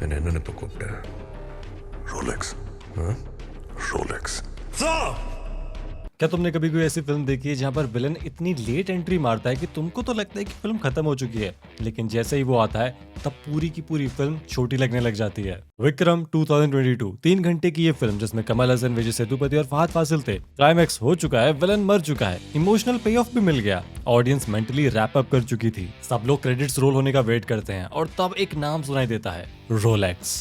నేను ఎన్నెప్పుడు కూப்பிட்டேன்? Rolex. Rolex. क्या तुमने कभी कोई ऐसी फिल्म देखी है जहां पर विलन इतनी लेट एंट्री मारता है कि तुमको तो लगता है कि फिल्म खत्म हो चुकी है, लेकिन जैसे ही वो आता है तब पूरी की पूरी फिल्म छोटी लगने लग जाती है। विक्रम 2022 3 घंटे की ये फिल्म जिसमें कमल हसन, विजय सेतुपति और फहद फासिल थे। क्लाइमैक्स हो चुका है, विलन मर चुका है, इमोशनल पे ऑफ भी मिल गया, ऑडियंस मेंटली रैप अप कर चुकी थी, सब लोग क्रेडिट्स रोल होने का वेट करते हैं और तब एक नाम सुनाई देता है, रोलेक्स।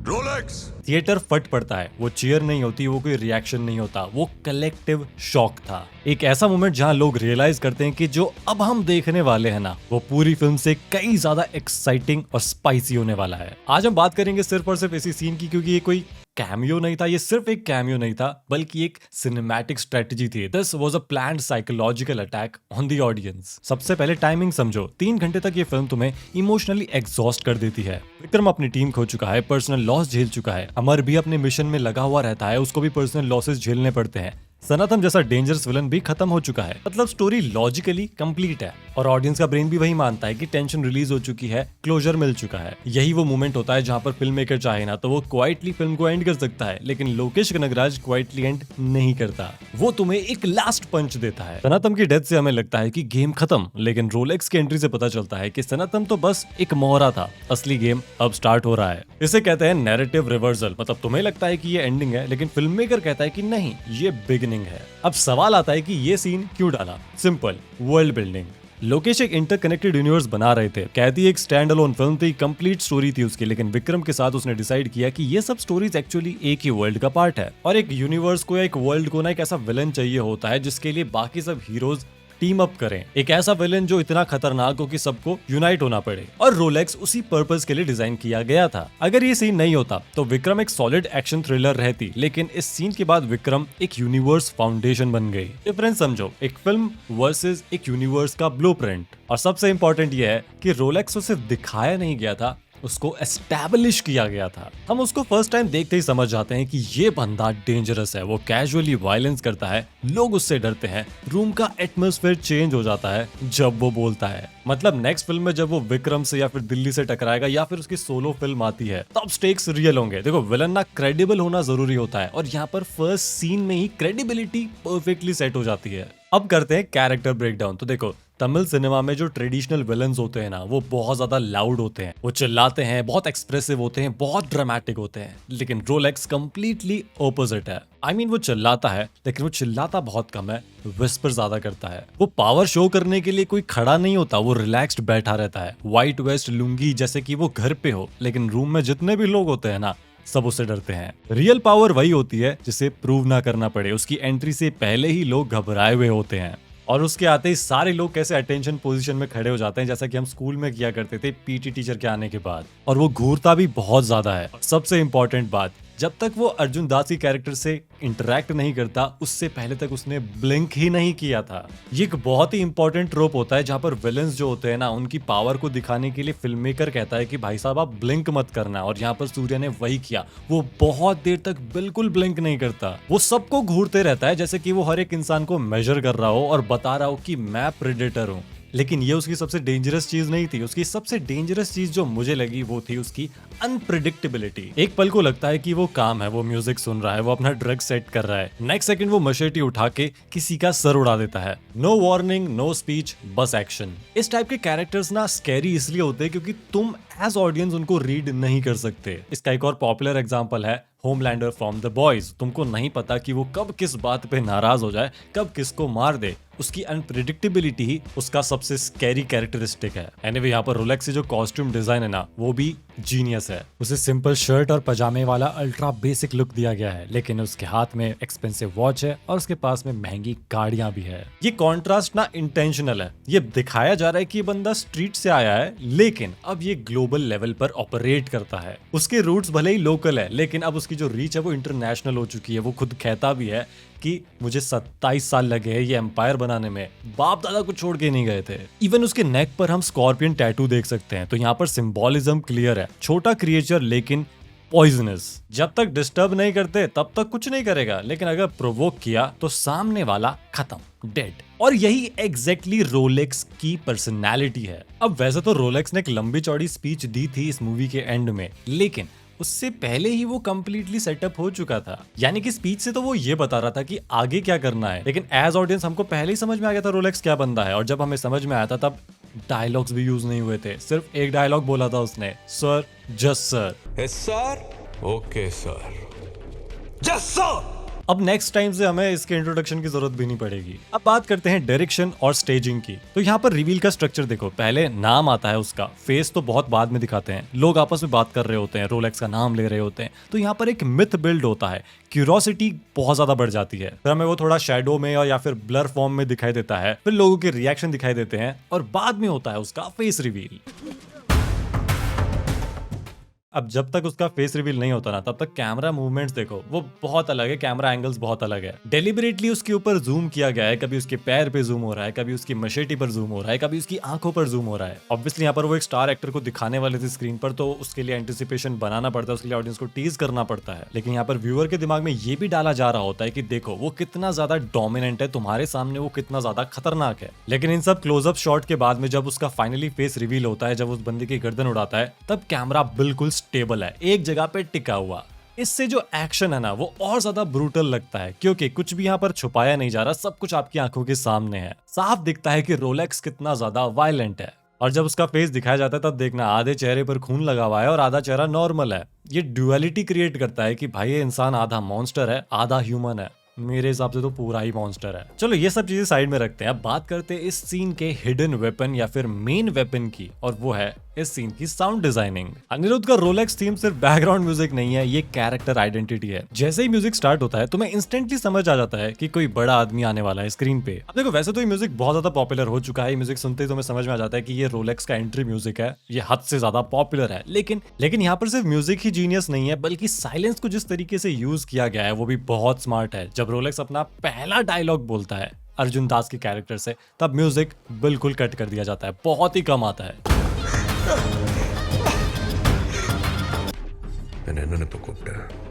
रोलेक्स। थिएटर फट पड़ता है, वो चीयर नहीं होती, वो कोई रिएक्शन नहीं होता, वो कलेक्टिव शॉक था। एक ऐसा मोमेंट जहां लोग रियलाइज करते हैं कि जो अब हम देखने वाले हैं ना, वो पूरी फिल्म से कई ज्यादा एक्साइटिंग और स्पाइसी होने वाला है। आज हम बात करेंगे सिर्फ और सिर्फ इसी सीन की, क्योंकि ये कोई कैमियो नहीं था, ये सिर्फ एक कैमियो नहीं था, बल्कि एक सिनेमैटिक स्ट्रेटजी थी। This was a planned psychological attack on the audience. सबसे पहले टाइमिंग समझो, 3 घंटे तक ये फिल्म तुम्हें इमोशनली एग्जॉस्ट कर देती है। विक्रम अपनी टीम खो चुका है, पर्सनल लॉस झेल चुका है, अमर भी अपने मिशन में लगा हुआ रहता है, उसको भी पर्सनल लॉसेस झेलने पड़ते हैं, सनातन जैसा डेंजरस विलन भी खत्म हो चुका है। मतलब स्टोरी लॉजिकली कंप्लीट है और ऑडियंस का ब्रेन भी वही मानता है कि टेंशन रिलीज हो चुकी है, क्लोजर मिल चुका है। यही वो मोमेंट होता है जहां पर फिल्म मेकर चाहे ना तो वो क्वाइटली फिल्म को एंड कर सकता है, लेकिन लोकेश कनगराज क्वाइटली एंड नहीं करता, वो तुम्हें एक लास्ट पंच देता है। सनातन की डेथ से हमें लगता है कि गेम खत्म, लेकिन रोलेक्स की एंट्री से पता चलता है कि सनातन तो बस एक मोहरा था, असली गेम अब स्टार्ट हो रहा है। इसे कहते हैं नैरेटिव रिवर्सल। मतलब तुम्हें लगता है कि ये एंडिंग है, लेकिन फिल्म मेकर कहता है कि नहीं, ये बिगिनिंग है। अब सवाल आता है कि ये सीन क्यों डाला? Simple, world building. लोकेश एक इंटरकनेक्टेड यूनिवर्स बना रहे थे, कहती एक स्टैंड अलोन फिल्म थी, कंप्लीट स्टोरी थी उसकी, लेकिन विक्रम के साथ उसने डिसाइड किया कि ये सब स्टोरीज एक्चुअली एक ही वर्ल्ड का पार्ट है और एक यूनिवर्स को या एक वर्ल्ड को ना एक ऐसा विलन चाहिए होता है जिसके लिए बाकी सब हीरोज टीम अप करें, एक ऐसा विलन जो इतना खतरनाक हो कि सबको यूनाइट होना पड़े, और रोलेक्स उसी पर्पस के लिए डिजाइन किया गया था। अगर ये सीन नहीं होता तो विक्रम एक सॉलिड एक्शन थ्रिलर रहती, लेकिन इस सीन के बाद विक्रम एक यूनिवर्स फाउंडेशन बन गई। डिफरेंस समझो, एक फिल्म वर्सेस एक यूनिवर्स का ब्लूप्रिंट। और सबसे इंपॉर्टेंट ये है कि रोलेक्स को सिर्फ दिखाया नहीं गया था, उसको एस्टैब्लिश किया गया था। हम उसको फर्स्ट टाइम देखते ही समझ जाते हैं कि ये बंदा डेंजरस है, वो कैजुअली वायलेंस करता है, लोग उससे डरते हैं, रूम का एटमॉस्फेयर चेंज हो जाता है जब वो बोलता है। मतलब नेक्स्ट फिल्म में जब वो विक्रम से या फिर दिल्ली से टकराएगा या फिर उसकी सोलो फिल्म आती है, तब स्टेक्स रियल होंगे। देखो, विलन ना क्रेडिबल होना जरूरी होता है और यहाँ पर फर्स्ट सीन में ही क्रेडिबिलिटी परफेक्टली सेट हो जाती है। अब करते हैं कैरेक्टर ब्रेकडाउन। तो देखो, तमिल सिनेमा में जो ट्रेडिशनल विलन्स होते हैं ना, वो बहुत ज्यादा लाउड होते हैं, वो चिल्लाते हैं, बहुत एक्सप्रेसिव होते हैं, बहुत ड्रामेटिक होते हैं, लेकिन रोलेक्स कंप्लीटली ऑपोजिट है। I mean, वो चिल्लाता है, लेकिन वो चिल्लाता बहुत कम है, विस्पर ज्यादा करता है। वो पावर शो करने के लिए कोई खड़ा नहीं होता, वो रिलैक्स्ड बैठा रहता है, व्हाइट वेस्ट लुंगी जैसे कि वो घर पे हो, लेकिन रूम में जितने भी लोग होते हैं ना, सब उससे डरते हैं। रियल पावर वही होती है जिसे प्रूव ना करना पड़े। उसकी एंट्री से पहले ही लोग घबराए हुए होते हैं और उसके आते ही सारे लोग कैसे अटेंशन पोजीशन में खड़े हो जाते हैं, जैसा कि हम स्कूल में किया करते थे पीटी टीचर के आने के बाद। और वो घूरता भी बहुत ज्यादा है। सबसे इंपॉर्टेंट बात, जब तक वो अर्जुन दास की कैरेक्टर से इंटरेक्ट नहीं करता, उससे पहले तक उसने ब्लिंक ही नहीं किया था। ये एक बहुत ही इंपॉर्टेंट ट्रोप होता है जहां पर विलन्स जो होते हैं ना, उनकी पावर को दिखाने के लिए फिल्म मेकर कहता है कि भाई साहब आप ब्लिंक मत करना, और यहाँ पर सूर्या ने वही किया। वो बहुत देर तक बिल्कुल ब्लिंक नहीं करता, वो सबको घूरते रहता है जैसे कि वो हर एक इंसान को मेजर कर रहा हो और बता रहा हो कि मैं प्रेडेटर हूँ। लेकिन ये उसकी सबसे डेंजरस चीज नहीं थी। उसकी सबसे डेंजरस चीज जो मुझे लगी वो थी उसकी अनप्रिडिक्टेबिलिटी। एक पल को लगता है कि वो काम है, वो म्यूजिक सुन रहा है, वो अपना ड्रग सेट कर रहा है, नेक्स्ट सेकंड वो मशेटी उठा के किसी का सर उड़ा देता है। नो वार्निंग, नो स्पीच, बस एक्शन। इस टाइप के कैरेक्टर्स ना स्कैरी इसलिए होते हैं क्योंकि तुम एज ऑडियंस उनको रीड नहीं कर सकते। इसका एक और पॉपुलर एग्जांपल है होमलैंडर फ्रॉम द बॉयज। तुमको नहीं पता कि वो कब किस बात पे नाराज हो जाए, कब किसको मार दे। उसकी अनप्रिडिक्टेबिलिटी ही उसका सबसे स्कैरी कैरेक्टरिस्टिक है। एनीवे, यहाँ पर रोलेक्स से जो कॉस्ट्यूम डिजाइन है ना, वो भी जीनियस है। उसे सिंपल शर्ट और पजामे वाला अल्ट्रा बेसिक लुक दिया गया है, लेकिन उसके हाथ में एक्सपेंसिव वॉच है और उसके पास में महंगी गाड़ियां भी है। ये कॉन्ट्रास्ट ना इंटेंशनल है। ये दिखाया जा रहा है कि ये बंदा स्ट्रीट से आया है, लेकिन अब ये ग्लोबल लेवल पर ऑपरेट करता है। उसके रूट्स भले ही लोकल है, लेकिन अब उसकी जो रीच है वो इंटरनेशनल हो चुकी है। वो खुद कहता भी है कि मुझे 27 साल लगे हैं ये एम्पायर बनाने में, बाप दादा को छोड़ के नहीं गए थे। इवन उसके नेक पर हम स्कॉर्पियन टैटू देख सकते हैं, तो यहाँ पर सिंबॉलिज्म क्लियर है। छोटा क्रिएचर लेकिन पॉइजनस। जब तक डिस्टर्ब नहीं करते तब तक कुछ नहीं करेगा, लेकिन अगर प्रोवोक किया तो सामने वाला खत्म। डेड। और यही एग्जैक्टली रोलेक्स की पर्सनैलिटी है। अब वैसे तो रोलेक्स ने एक लंबी चौड़ी स्पीच दी थी इस मूवी के एंड में, लेकिन उससे पहले ही वो कंप्लीटली सेटअप हो चुका था। यानी कि स्पीच से तो वो ये बता रहा था कि आगे क्या करना है, लेकिन एज ऑडियंस हमको पहले ही समझ में आ गया था रोलेक्स क्या बंदा है। और जब हमें समझ में आया था तब डायलॉग्स भी यूज नहीं हुए थे, सिर्फ एक डायलॉग बोला था उसने, sir just sir. Yes, sir. Okay, sir. Yes, sir. अब नेक्स्ट टाइम से हमें इसके इंट्रोडक्शन की जरूरत भी नहीं पड़ेगी। अब बात करते हैं डायरेक्शन और स्टेजिंग की। तो यहाँ पर रिवील का स्ट्रक्चर देखो, पहले नाम आता है उसका, फेस तो बहुत बाद में दिखाते हैं, लोग आपस में बात कर रहे होते हैं, रोलेक्स का नाम ले रहे होते हैं, तो यहाँ पर एक मिथ बिल्ड होता है, क्यूरियोसिटी बहुत ज्यादा बढ़ जाती है। फिर हमें वो थोड़ा शैडो में या फिर ब्लर फॉर्म में दिखाई देता है, फिर लोगों के रिएक्शन दिखाई देते हैं और बाद में होता है उसका फेस रिवील। अब जब तक उसका फेस रिवील नहीं होता ना, तब तक कैमरा मूवमेंट्स देखो वो बहुत अलग है, कैमरा एंगल्स बहुत अलग है। डेलिबरेटली उसके ऊपर जूम किया गया है, कभी उसके पैर पे जूम हो रहा है, कभी उसकी मशेटी पर जूम हो रहा है, कभी उसकी आंखों पर जूम हो रहा है। ऑब्वियसली यहाँ पर वो एक स्टार एक्टर को दिखाने वाले थे स्क्रीन पर, तो उसके लिए एंटिसिपेशन बनाना पड़ता है, उसके लिए ऑडियंस को टीज करना पड़ता है। लेकिन यहाँ पर व्यूअर के दिमाग में ये भी डाला जा रहा होता है कि देखो वो कितना ज्यादा डोमिनेंट है, तुम्हारे सामने वो कितना ज्यादा खतरनाक है। लेकिन इन सब क्लोजअप शॉट के बाद में जब उसका फाइनली फेस रिवील होता है, जब उस बंदे की गर्दन उड़ाता है, तब कैमरा बिल्कुल स्टेबल है, एक जगह पे टिका हुआ। इससे जो एक्शन है ना वो और ज्यादा ब्रूटल लगता है, क्योंकि कुछ भी यहाँ पर छुपाया नहीं जा रहा, सब कुछ आपकी आंखों के सामने है। साफ दिखता है कि रोलेक्स कितना ज्यादा वायलेंट है। और जब उसका फेस दिखाया जाता है तब देखना आधे चेहरे पर खून लगा हुआ है और आधा चेहरा नॉर्मल है। ये ड्युअलिटी क्रिएट करता है कि भाई ये इंसान आधा मॉन्स्टर है, आधा ह्यूमन है। मेरे हिसाब से तो पूरा ही मॉन्स्टर है। चलो ये सब चीजें साइड में रखते हैं, अब बात करते हैं इस सीन के हिडन वेपन या फिर मेन वेपन की, और वो है इस सीन की साउंड डिजाइनिंग। अनिरुद्ध का रोलेक्स थीम सिर्फ बैकग्राउंड म्यूजिक नहीं है, ये कैरेक्टर आइडेंटिटी है। जैसे ही म्यूजिक स्टार्ट होता है तो मैं इंस्टेंटली समझ आ जाता है कि कोई बड़ा आदमी आने वाला है स्क्रीन पे। अब देखो वैसे तो ये म्यूजिक बहुत ज्यादा पॉपुलर हो चुका है, म्यूजिक सुनते ही तो मैं समझ में आ जाता है कि ये रोलेक्स का एंट्री म्यूजिक है, ये हद से ज्यादा पॉपुलर है। लेकिन यहाँ पर सिर्फ म्यूजिक ही जीनियस नहीं है, बल्कि साइलेंस को जिस तरीके से यूज किया गया है वो भी बहुत स्मार्ट है। जब रोलेक्स अपना पहला डायलॉग बोलता है अर्जुन दास के कैरेक्टर से, तब म्यूजिक बिल्कुल कट कर दिया जाता है, बहुत ही कम आता है। मैंने तो கூப்பிட்டேன்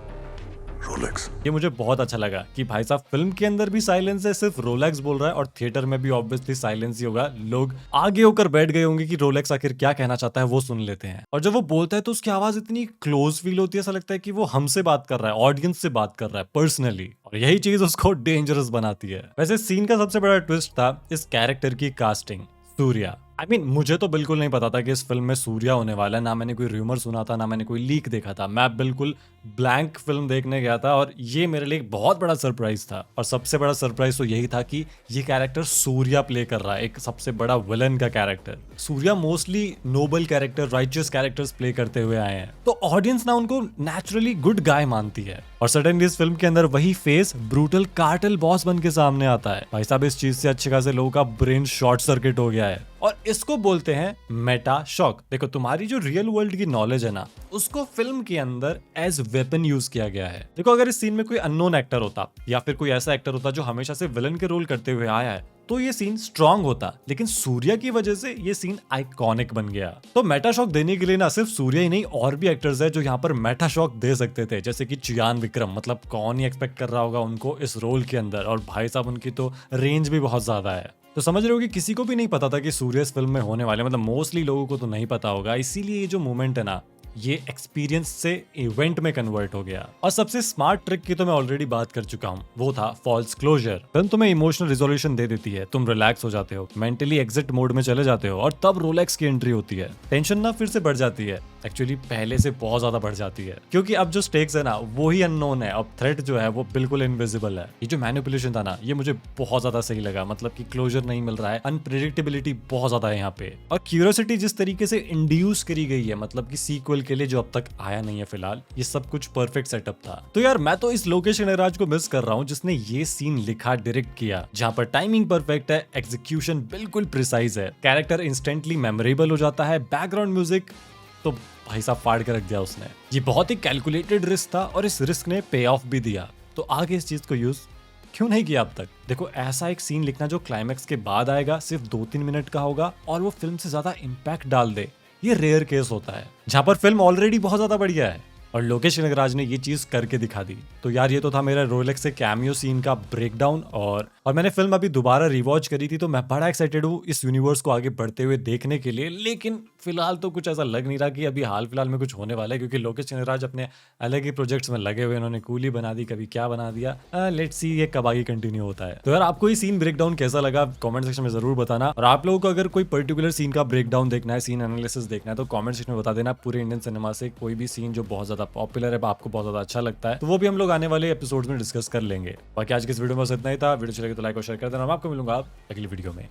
रोलेक्स। ये मुझे बहुत अच्छा लगा कि भाई साहब फिल्म के अंदर भी साइलेंस है, सिर्फ रोलेक्स बोल रहा है, और थिएटर में भी ऑब्वियसली साइलेंस ही होगा। लोग आगे होकर बैठ गए होंगे कि रोलेक्स आखिर क्या कहना चाहता है, वो सुन लेते हैं। और जब वो बोलता है तो उसकी आवाज इतनी क्लोज फील होती है, ऐसा लगता है कि वो हमसे बात कर रहा है, ऑडियंस से बात कर रहा है पर्सनली, और यही चीज उसको डेंजरस बनाती है। वैसे सीन का सबसे बड़ा ट्विस्ट था इस कैरेक्टर की कास्टिंग, सूर्या। मुझे तो बिल्कुल नहीं पता था कि इस फिल्म में सूर्या होने वाला है, ना मैंने कोई रूमर सुना था, ना मैंने कोई लीक देखा था। मैं बिल्कुल ब्लैंक फिल्म देखने गया था और ये मेरे लिए एक बहुत बड़ा सरप्राइज था। और सबसे बड़ा सरप्राइज तो यही था कि ये कैरेक्टर सूर्या प्ले कर रहा है, एक सबसे बड़ा विलन का character. Surya mostly noble character, righteous characters play करते हुए आए हैं, तो ऑडियंस ना उनको नेचुरली गुड गाय मानती है। और सडनली इस फिल्म के अंदर वही फेस ब्रूटल कार्टेल बॉस बन के सामने आता है। भाई साहब इस चीज से अच्छे खासे लोगों का ब्रेन शॉर्ट सर्किट हो गया है, और इसको बोलते हैं मेटा शॉक। देखो तुम्हारी जो रियल वर्ल्ड की नॉलेज है ना, उसको फिल्म के अंदर एज वेपन यूज किया गया है। देखो अगर इस सीन में कोई अननोन एक्टर होता या फिर कोई ऐसा एक्टर होता जो हमेशा से विलन के रोल करते हुए आया है, तो ये सीन स्ट्रॉन्ग होता, लेकिन सूर्या की वजह से ये सीन आइकॉनिक बन गया। तो मेटा शॉक देने के लिए ना सिर्फ सूर्या ही नहीं, और भी एक्टर्स है जो यहाँ पर मेटा शॉक दे सकते थे, जैसे कि चियान विक्रम। मतलब कौन ही एक्सपेक्ट कर रहा होगा उनको इस रोल के अंदर, और भाई साहब उनकी तो रेंज भी बहुत ज्यादा है। तो समझ रहे हो कि किसी को भी नहीं पता था कि सूर्या इस फिल्म में होने वाले, मतलब मोस्टली लोगों को तो नहीं पता होगा। इसीलिए ये जो मोमेंट है ना, ये एक्सपीरियंस से इवेंट में कन्वर्ट हो गया। और सबसे स्मार्ट ट्रिक की तो मैं ऑलरेडी बात कर चुका हूँ, वो था फॉल्स क्लोजर। फिल्म तुम्हें इमोशनल रिजोल्यूशन दे देती है, तुम रिलैक्स हो जाते हो, मेंटली एग्जिट मोड में चले जाते हो, और तब रोलेक्स की एंट्री होती है। टेंशन ना फिर से बढ़ जाती है, एक्चुअली पहले से बहुत ज्यादा बढ़ जाती है, क्योंकि अब जो स्टेक्स है ना वो ही अननोन है। अब थ्रेट जो है वो बिल्कुल इनविजिबल है। ये जो मैनिपुलेशन था ना, ये मुझे बहुत ज्यादा सही लगा। मतलब कि क्लोजर नहीं मिल रहा है, अनप्रेडिक्टेबिलिटी बहुत ज्यादा है यहाँ पे, और क्यूरियोसिटी जिस तरीके से इंड्यूस करी गई है, मतलब कि सीक्वल के लिए जो अब तक आया नहीं है फिलहाल, ये सब कुछ परफेक्ट सेटअप था। तो यार मैं तो इस लोकेश कनगराज को मिस कर रहा हूँ जिसने ये सीन लिखा, डायरेक्ट किया, जहाँ पर टाइमिंग परफेक्ट है, एग्जीक्यूशन बिल्कुल प्रिसाइज है, कैरेक्टर इंस्टेंटली मेमोरेबल हो जाता है, बैकग्राउंड म्यूजिक तो भाई साहब फाड़ के रख दिया उसने। ये बहुत ही कैलकुलेटेड रिस्क था, और इस रिस्क ने पे ऑफ भी दिया। तो आगे इस चीज को यूज क्यों नहीं किया अब तक? देखो ऐसा एक सीन लिखना जो क्लाइमैक्स के बाद आएगा, सिर्फ 2-3 मिनट का होगा, और वो फिल्म से ज्यादा इम्पैक्ट डाल दे, ये रेयर केस होता है। जहां पर फिल्म ऑलरेडी बहुत ज्यादा बढ़िया है, और लोकेश कनगराज ने ये चीज करके दिखा दी। तो यार ये तो था मेरा रोलेक्स से कैमियो सीन का ब्रेकडाउन। और मैंने फिल्म अभी दोबारा रिवॉच करी थी, तो मैं बड़ा एक्साइटेड हूँ इस यूनिवर्स को आगे बढ़ते हुए देखने के लिए। लेकिन फिलहाल तो कुछ ऐसा लग नहीं रहा कि अभी हाल फिलहाल में कुछ होने वाला है, क्योंकि लोकेश कनगराज अपने अलग ही प्रोजेक्ट्स में लगे हुए। उन्होंने कूली बना दी, कभी क्या बना दिया। लेट्स सी ये कब आगे कंटिन्यू होता है। तो यार आपको ये सीन ब्रेकडाउन कैसा लगा कमेंट सेक्शन में जरूर बताना। और आप लोगों को अगर कोई पर्टिकुलर सीन का ब्रेकडाउन देखना है, सीन एनालिसिस देखना है, तो कमेंट सेक्शन में बता देना। पूरे इंडियन सिनेमा से कोई भी सीन जो बहुत ज्यादा पॉपुलर है, आपको बहुत ज्यादा अच्छा लगता है, तो वो भी हम लोग आने वाले एपिसोड में डिस्कस कर लेंगे। बाकी आज की इस वीडियो में बस इतना ही था। वीडियो चलेगी तो लाइक और शेयर कर देना। मैं आपको मिलूंगा अगली वीडियो में।